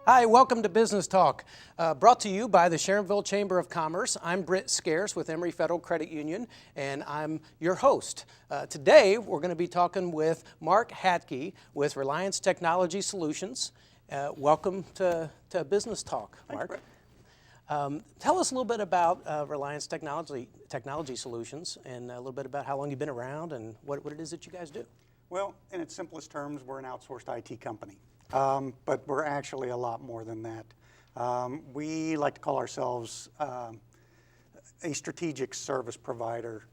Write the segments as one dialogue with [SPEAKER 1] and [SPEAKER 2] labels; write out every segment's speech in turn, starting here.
[SPEAKER 1] Hi, welcome to Business Talk, brought to you by the Sharonville Chamber of Commerce. I'm Britt Scarce with Emory Federal Credit Union, and I'm your host. Today, we're going to be talking with Mark Hatke with Reliance Technology Solutions. Welcome to Business Talk, Mark. Tell us a little bit about Reliance Technology Solutions and a little bit about how long you've been around and what it is that you guys do.
[SPEAKER 2] Well, in its simplest terms, we're an outsourced IT company, but we're actually a lot more than that. We like to call ourselves a strategic service provider.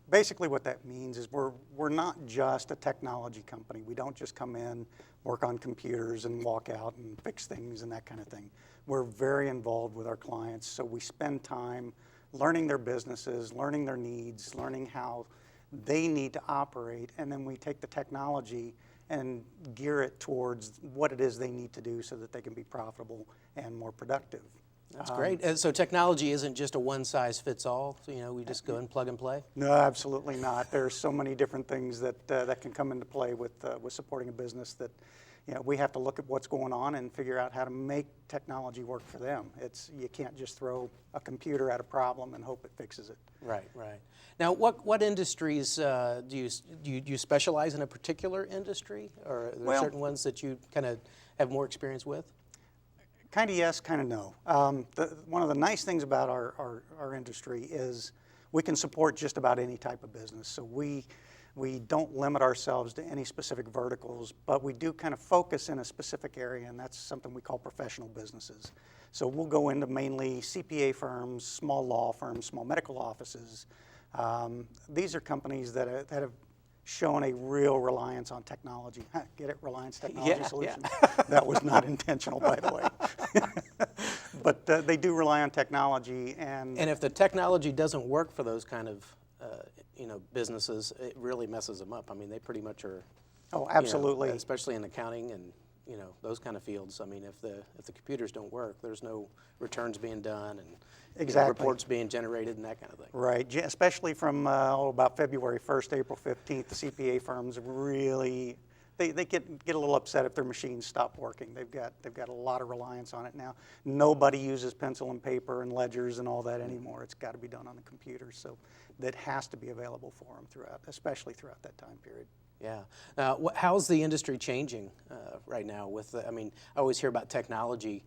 [SPEAKER 2] Basically what that means is we're not just a technology company. We don't just come in, work on computers and walk out and fix things and that kind of thing. We're very involved with our clients, so we spend time learning their businesses, learning their needs, learning how they need to operate, and then we take the technology and gear it towards what it is they need to do so that they can be profitable and more productive.
[SPEAKER 1] That's great. So technology isn't just a one-size-fits-all, so, we just go and plug and play?
[SPEAKER 2] No, absolutely not. There's so many different things that can come into play with supporting a business that we have to look at what's going on and figure out how to make technology work for them. You can't just throw a computer at a problem and hope it fixes it.
[SPEAKER 1] Right. Now, what industries do you specialize in a particular industry, or are there certain ones that you kind of have more experience with?
[SPEAKER 2] Kind of yes, kind of no. One of the nice things about our industry is we can support just about any type of business. So we don't limit ourselves to any specific verticals, but we do kind of focus in a specific area, and that's something we call professional businesses. So we'll go into mainly CPA firms, small law firms, small medical offices. These are companies that have shown a real reliance on technology. Get it? Reliance Technology Solutions.
[SPEAKER 1] Yeah.
[SPEAKER 2] That was not intentional, by the way. But they do rely on technology. And
[SPEAKER 1] if the technology doesn't work for those kind of businesses, it really messes them up. I mean, they pretty much are.
[SPEAKER 2] Oh, absolutely.
[SPEAKER 1] Especially in accounting and those kind of fields. I mean, if the computers don't work, there's no returns being done and reports being generated and that kind of thing.
[SPEAKER 2] Right. Especially from about February 1st, April 15th, the CPA firms really they get a little upset if their machines stop working. They've got a lot of reliance on it now. Nobody uses pencil and paper and ledgers and all that anymore. It's got to be done on the computer. So that has to be available for them especially throughout that time period.
[SPEAKER 1] Yeah. How's the industry changing right now? I always hear about technology,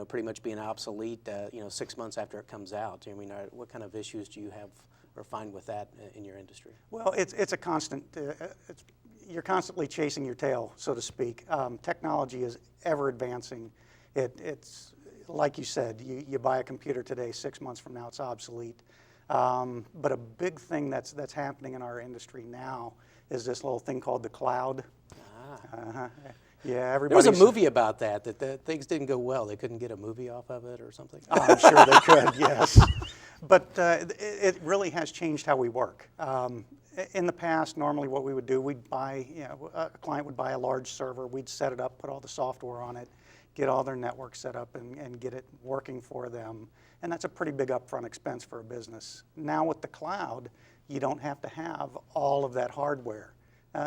[SPEAKER 1] pretty much being obsolete, 6 months after it comes out. I mean, what kind of issues do you have or find with that in your industry?
[SPEAKER 2] Well, it's a constant. You're constantly chasing your tail, so to speak. Technology is ever advancing. It's like you said, you buy a computer today, 6 months from now it's obsolete. But a big thing that's happening in our industry now is this little thing called the cloud. Yeah, everybody.
[SPEAKER 1] There was a movie about that things didn't go well. They couldn't get a movie off of it or something.
[SPEAKER 2] Oh, I'm sure they could, yes. But it really has changed how we work. In the past, normally what we would do, we'd buy, a client would buy a large server, we'd set it up, put all the software on it, get all their network set up and get it working for them. And that's a pretty big upfront expense for a business. Now with the cloud, you don't have to have all of that hardware.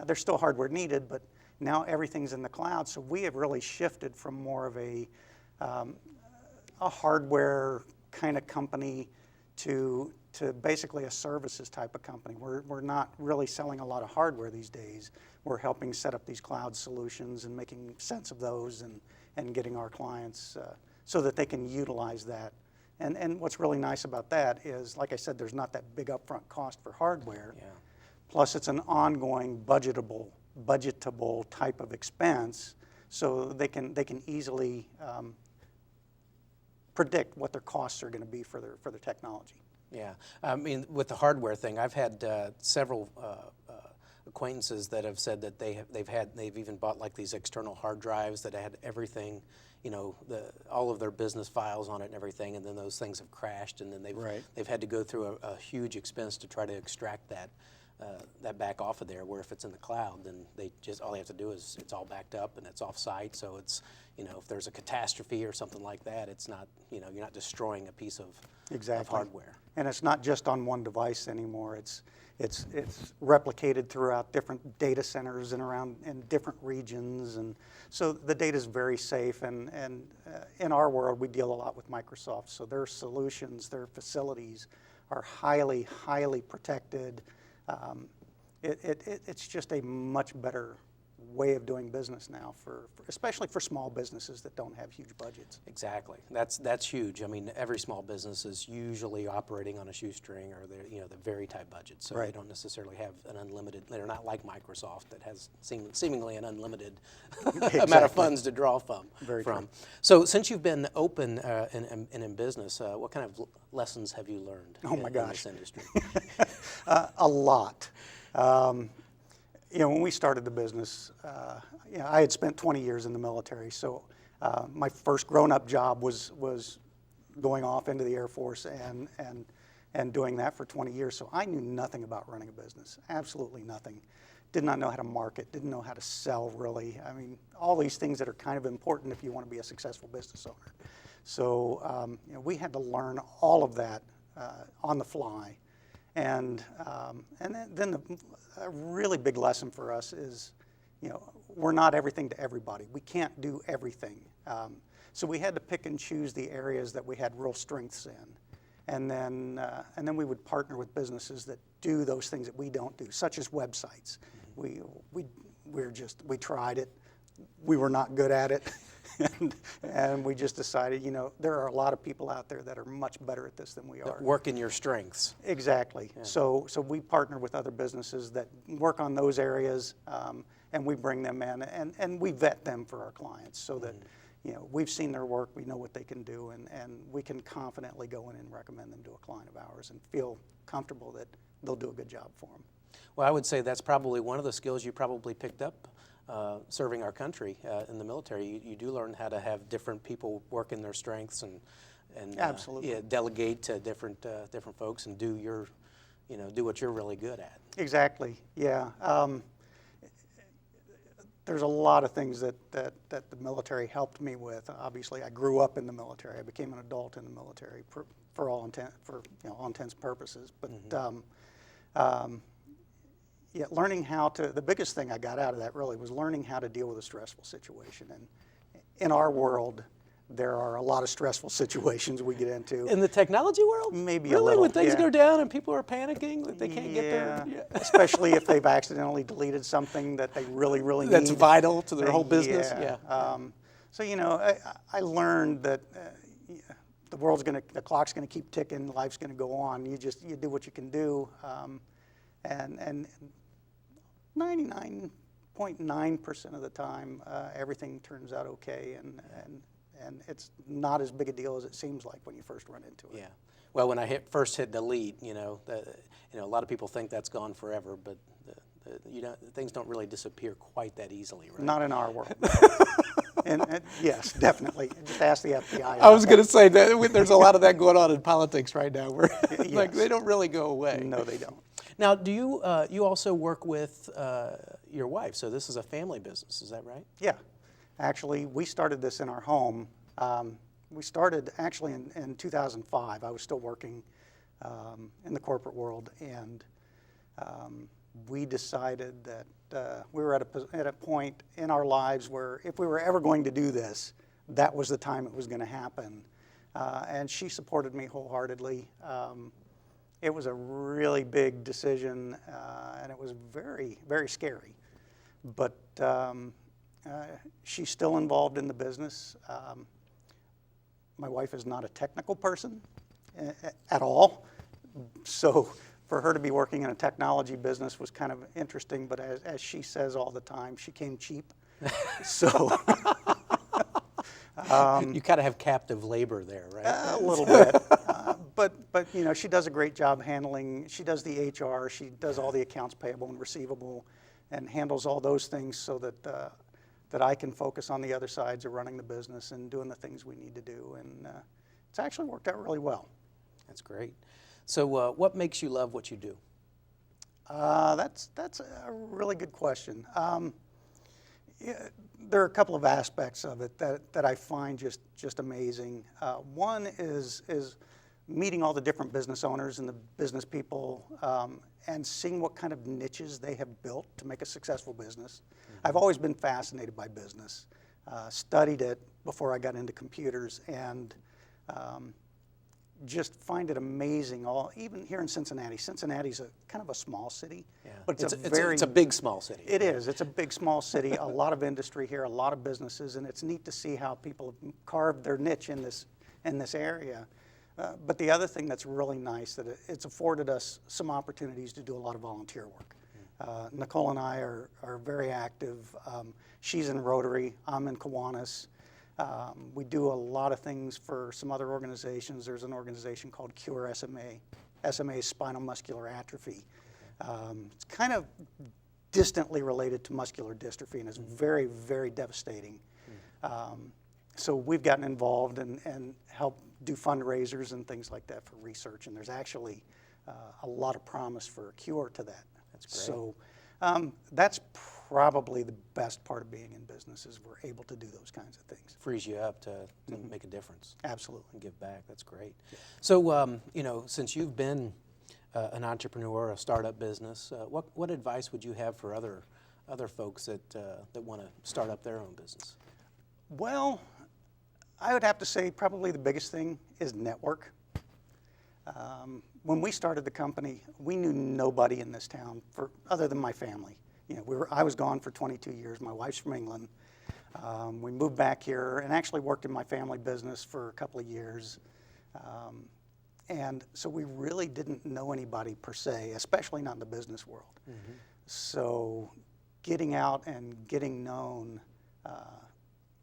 [SPEAKER 2] There's still hardware needed, but now everything's in the cloud. So we have really shifted from more of a hardware kind of company to basically a services type of company. We're not really selling a lot of hardware these days. We're helping set up these cloud solutions and making sense of those and getting our clients so that they can utilize that. And what's really nice about that is, like I said, there's not that big upfront cost for hardware.
[SPEAKER 1] Yeah.
[SPEAKER 2] Plus, it's an ongoing budgetable type of expense, so they can easily predict what their costs are going to be for their technology.
[SPEAKER 1] Yeah, I mean, with the hardware thing, I've had several acquaintances that have said that they've even bought like these external hard drives that had everything, all of their business files on it and everything, and then those things have crashed, and then they've had to go through a huge expense to try to extract that that back off of there. Where if it's in the cloud, then all they have to do is it's all backed up and it's off site. So it's, if there's a catastrophe or something like that, it's not, you're not destroying a piece of hardware.
[SPEAKER 2] And it's not just on one device anymore. It's replicated throughout different data centers and around in different regions, and so the data is very safe. And in our world, we deal a lot with Microsoft, so their solutions, their facilities are highly, highly protected. It's just a much better way of doing business now, especially for small businesses that don't have huge budgets.
[SPEAKER 1] Exactly. That's huge. I mean, every small business is usually operating on a shoestring, or they're very tight budgets, so
[SPEAKER 2] Right.
[SPEAKER 1] they don't necessarily have an unlimited. They're not like Microsoft that has seemingly an unlimited amount of funds to draw from.
[SPEAKER 2] Very true.
[SPEAKER 1] So, since you've been open and in business, what kind of lessons have you learned in this industry?
[SPEAKER 2] A lot. When we started the business, I had spent 20 years in the military, so my first grown-up job was going off into the Air Force and doing that for 20 years. So I knew nothing about running a business, absolutely nothing. Did not know how to market, didn't know how to sell really. I mean, all these things that are kind of important if you want to be a successful business owner. So we had to learn all of that on the fly. And then a really big lesson for us is, we're not everything to everybody. We can't do everything. So we had to pick and choose the areas that we had real strengths in. And then we would partner with businesses that do those things that we don't do, such as websites. We tried it. We were not good at it. And we just decided, there are a lot of people out there that are much better at this than we are.
[SPEAKER 1] Work in your strengths.
[SPEAKER 2] Exactly. Yeah. So we partner with other businesses that work on those areas, and we bring them in, and we vet them for our clients so that, we've seen their work, we know what they can do, and we can confidently go in and recommend them to a client of ours and feel comfortable that they'll do a good job for them.
[SPEAKER 1] Well, I would say that's probably one of the skills you probably picked up serving our country in the military. You do learn how to have different people work in their strengths and
[SPEAKER 2] Absolutely.
[SPEAKER 1] Delegate to different folks and do what you're really good at.
[SPEAKER 2] Exactly. Yeah. There's a lot of things that the military helped me with. Obviously, I grew up in the military. I became an adult in the military for all intents and purposes. But learning how to. The biggest thing I got out of that really was learning how to deal with a stressful situation. And in our world, there are a lot of stressful situations we get into.
[SPEAKER 1] In the technology world?
[SPEAKER 2] Maybe
[SPEAKER 1] really?
[SPEAKER 2] A little.
[SPEAKER 1] When things
[SPEAKER 2] yeah.
[SPEAKER 1] go down and people are panicking, that they can't get there?
[SPEAKER 2] Yeah. Especially if they've accidentally deleted something that they really, really
[SPEAKER 1] That's
[SPEAKER 2] need.
[SPEAKER 1] vital to their whole business?
[SPEAKER 2] Yeah. So, I learned that the clock's gonna keep ticking, life's gonna go on. You do what you can do. And 99.9% of the time, everything turns out okay, and it's not as big a deal as it seems like when you first run into it.
[SPEAKER 1] Yeah. Well, when I first hit delete, a lot of people think that's gone forever, but things don't really disappear quite that easily, right?
[SPEAKER 2] Not in our world. and yes, definitely. Just ask the FBI.
[SPEAKER 1] I was going to say that there's a lot of that going on in politics right now, where
[SPEAKER 2] Yes.
[SPEAKER 1] they don't really go away.
[SPEAKER 2] No, they don't.
[SPEAKER 1] Now, do you also work with your wife? So this is a family business, is that right?
[SPEAKER 2] Yeah. Actually, we started this in our home. We started actually in 2005. I was still working in the corporate world, and we decided that we were at a point in our lives where if we were ever going to do this, that was the time it was going to happen. And she supported me wholeheartedly. It was a really big decision, and it was very, very scary. But she's still involved in the business. My wife is not a technical person at all, so for her to be working in a technology business was kind of interesting, but as she says all the time, she came cheap. So
[SPEAKER 1] you kind of have captive labor there, right?
[SPEAKER 2] A little bit. But she does a great job handling. She does the HR. She does all the accounts payable and receivable, and handles all those things so that I can focus on the other sides of running the business and doing the things we need to do. And it's actually worked out really well.
[SPEAKER 1] That's great. So what makes you love what you do?
[SPEAKER 2] That's a really good question. Yeah, there are a couple of aspects of it that I find just amazing. One is meeting all the different business owners and the business people and seeing what kind of niches they have built to make a successful business. I've always been fascinated by business, studied it before I got into computers, and just find it amazing. Even here in Cincinnati. Cincinnati's kind of a small city,
[SPEAKER 1] Yeah.
[SPEAKER 2] but
[SPEAKER 1] it's a big small city.
[SPEAKER 2] It is. It's a big, small city, a lot of industry here, a lot of businesses, and it's neat to see how people have carved their niche in this area. But the other thing that's really nice, that it's afforded us some opportunities to do a lot of volunteer work. Nicole and I are very active. She's in Rotary, I'm in Kiwanis. We do a lot of things for some other organizations. There's an organization called Cure SMA. SMA is spinal muscular atrophy. It's kind of distantly related to muscular dystrophy, and it's very, very devastating. So we've gotten involved and helped do fundraisers and things like that for research, and there's actually a lot of promise for a cure to that.
[SPEAKER 1] That's great.
[SPEAKER 2] So that's probably the best part of being in business, is we're able to do those kinds of things.
[SPEAKER 1] Frees you up to make a difference.
[SPEAKER 2] Absolutely.
[SPEAKER 1] And give back. That's great. Yeah. So, since you've been an entrepreneur, a startup business, what advice would you have for other folks that want to start up their own business?
[SPEAKER 2] Well, I would have to say probably the biggest thing is network. When we started the company, we knew nobody in this town other than my family. I was gone for 22 years. My wife's from England. We moved back here and actually worked in my family business for a couple of years. And so we really didn't know anybody per se, especially not in the business world. So getting out and getting known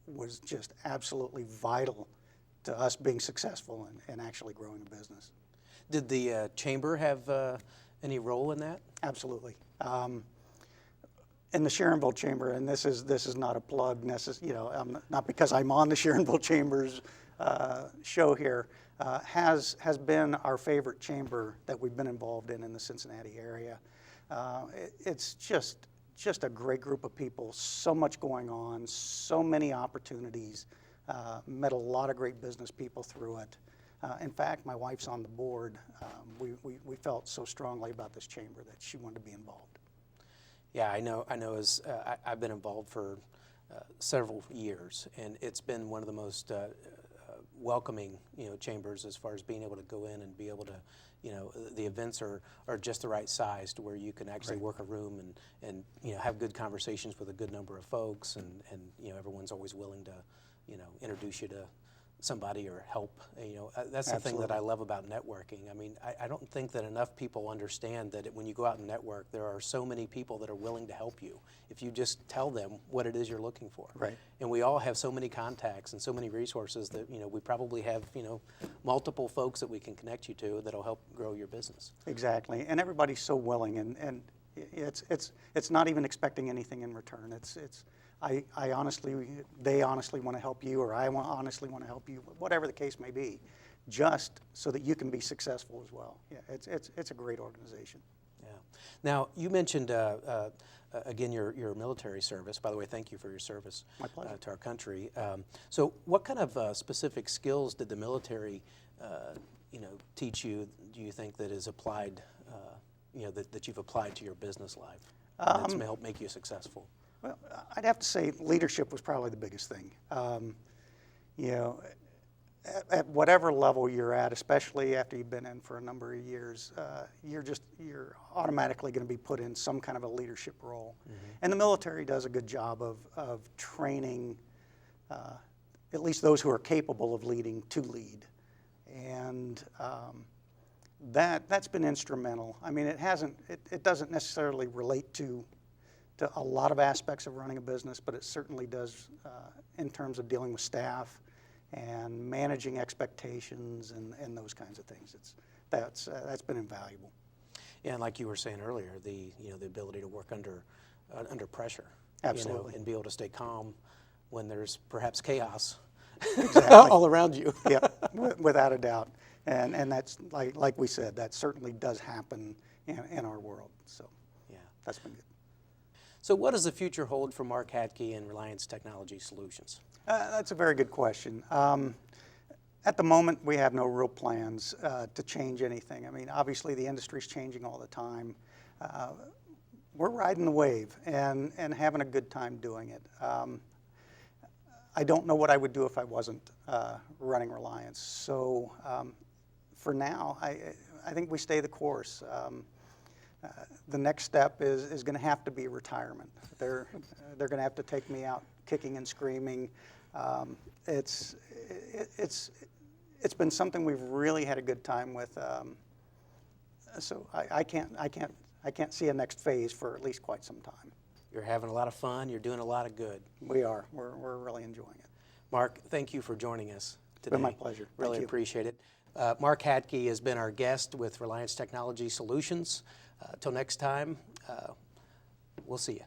[SPEAKER 2] was just absolutely vital to us being successful and actually growing a business.
[SPEAKER 1] Did the chamber have any role in that?
[SPEAKER 2] Absolutely. In the Sharonville Chamber, and this is not a plug, not because I'm on the Sharonville Chamber's show here, has been our favorite chamber that we've been involved in the Cincinnati area. It's just a great group of people, so much going on, so many opportunities, met a lot of great business people through it. In fact, my wife's on the board. We felt so strongly about this chamber that she wanted to be involved.
[SPEAKER 1] Yeah, I know. I've been involved for several years, and it's been one of the most welcoming, chambers as far as being able to go in and be able to, the events are just the right size to where you can actually work a room and have good conversations with a good number of folks, and everyone's always willing to, introduce you to somebody or help. That's the thing that I love about networking. I mean, I don't think that enough people understand that when you go out and network, there are so many people that are willing to help you if you just tell them what it is you're looking for.
[SPEAKER 2] Right.
[SPEAKER 1] And we all have so many contacts and so many resources that we probably have multiple folks that we can connect you to that'll help grow your business.
[SPEAKER 2] Exactly, and everybody's so willing, and it's not even expecting anything in return. They honestly want to help you, or honestly want to help you, whatever the case may be, just so that you can be successful as well. Yeah, it's a great organization.
[SPEAKER 1] Yeah. Now, you mentioned, again, your military service. By the way, thank you for your service.
[SPEAKER 2] My pleasure.
[SPEAKER 1] To our country. So what kind of specific skills did the military, teach you, do you think, that is applied, that you've applied to your business life that's helped make you successful?
[SPEAKER 2] Well, I'd have to say leadership was probably the biggest thing. At whatever level you're at, especially after you've been in for a number of years, you're automatically going to be put in some kind of a leadership role. And the military does a good job of training at least those who are capable of leading to lead. And that's been instrumental. I mean, it doesn't necessarily relate to a lot of aspects of running a business, but it certainly does in terms of dealing with staff and managing expectations and those kinds of things. That's been invaluable.
[SPEAKER 1] Yeah, and like you were saying earlier, the ability to work under pressure.
[SPEAKER 2] Absolutely.
[SPEAKER 1] And be able to stay calm when there's perhaps chaos
[SPEAKER 2] Exactly.
[SPEAKER 1] all around you.
[SPEAKER 2] Yeah, without a doubt. And that's like we said, that certainly does happen in our world. So
[SPEAKER 1] Yeah.
[SPEAKER 2] that's been good.
[SPEAKER 1] So what does the future hold for Mark Hadke and Reliance Technology Solutions?
[SPEAKER 2] That's a very good question. At the moment, we have no real plans to change anything. I mean, obviously the industry's changing all the time. We're riding the wave and having a good time doing it. I don't know what I would do if I wasn't running Reliance. So for now, I think we stay the course. The next step is going to have to be retirement. They're going to have to take me out kicking and screaming. It's been something we've really had a good time with. So I can't see a next phase for at least quite some time.
[SPEAKER 1] You're having a lot of fun. You're doing a lot of good.
[SPEAKER 2] We are. We're really enjoying it.
[SPEAKER 1] Mark, thank you for joining us today.
[SPEAKER 2] It's been my pleasure.
[SPEAKER 1] Really
[SPEAKER 2] Thank you.
[SPEAKER 1] appreciate it. Mark Hadke has been our guest with Reliance Technology Solutions. Till next time, we'll see you.